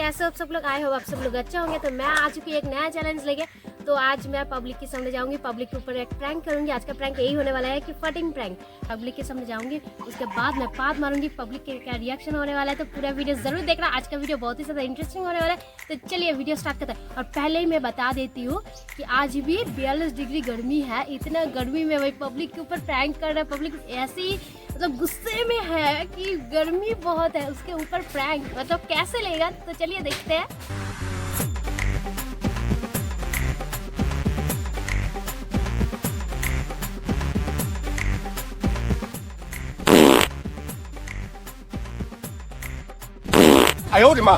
कैसे हो आप सब लोग? आए हो आप सब लोग अच्छा होंगे। तो मैं आ चुकी एक नया चैलेंज लेके। तो आज मैं पब्लिक के सामने जाऊंगी, पब्लिक के ऊपर एक प्रैंक करूंगी। आज का प्रैंक यही होने वाला है कि फटिंग प्रैंक। पब्लिक के सामने जाऊंगी, उसके बाद मैं पाद मारूंगी, पब्लिक के क्या रिएक्शन होने वाला है। तो पूरा वीडियो जरूर देखना, आज का वीडियो बहुत ही ज्यादा इंटरेस्टिंग होने वाला है। तो चलिए वीडियो स्टार्ट करते हैं। और पहले ही मैं बता देती हूँ कि आज भी 42 डिग्री गर्मी है। इतना गर्मी में वही पब्लिक के ऊपर प्रैंक कर रहा है। पब्लिक ऐसे ही मतलब गुस्से में है कि गर्मी बहुत है, उसके ऊपर प्रैंक मतलब कैसे लेगा। तो चलिए देखते हैं।哎呦我的妈！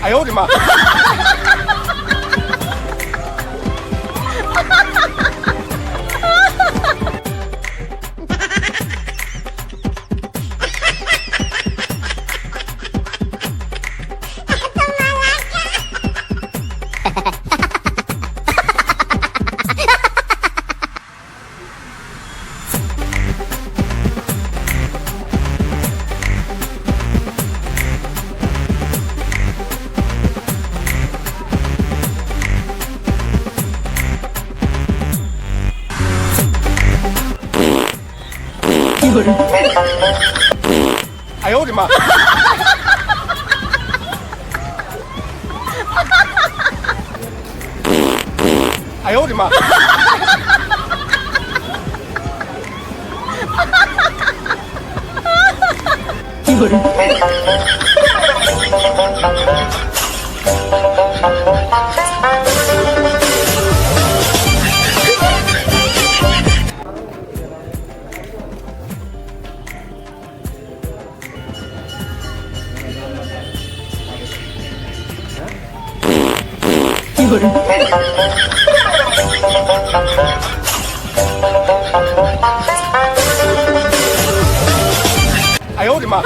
哎呦我的妈！ 哎呦我的妈！ 哎呦我的妈！ 哎呦我的妈！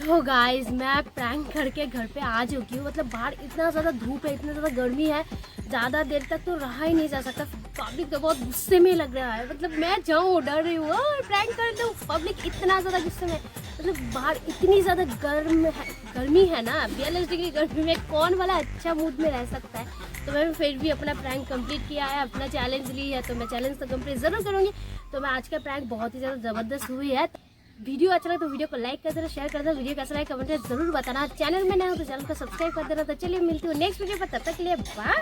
तो गाइज मैं प्रैंक करके घर पे आ चुकी हूँ। मतलब बाहर इतना ज़्यादा धूप है, इतना ज़्यादा गर्मी है, ज़्यादा देर तक तो रहा ही नहीं जा सकता। पब्लिक तो बहुत गुस्से में लग रहा है। मतलब मैं जाऊँ डर रही हूँ प्रैंक कर दूँ, पब्लिक इतना ज़्यादा गुस्से में। मतलब बाहर इतनी ज़्यादा गर्मी है ना, 42 डिग्री गर्मी में कौन वाला अच्छा मूड में रह सकता है। तो मैं फिर भी अपना प्रैंक कंप्लीट किया है, अपना चैलेंज ली है, तो मैं चैलेंज तो कंप्लीट ज़रूर करूँगी। तो मैं आज का प्रैंक बहुत ही ज़्यादा ज़बरदस्त हुई है। वीडियो अच्छा लगा तो वीडियो को लाइक कर देना, शेयर कर देना। वीडियो कैसा लगा कमेंट में जरूर बताना। चैनल में नया हो तो चैनल को सब्सक्राइब कर देना। तो चलिए मिलती हूँ नेक्स्ट वीडियो पर, तब तक के लिए बाय।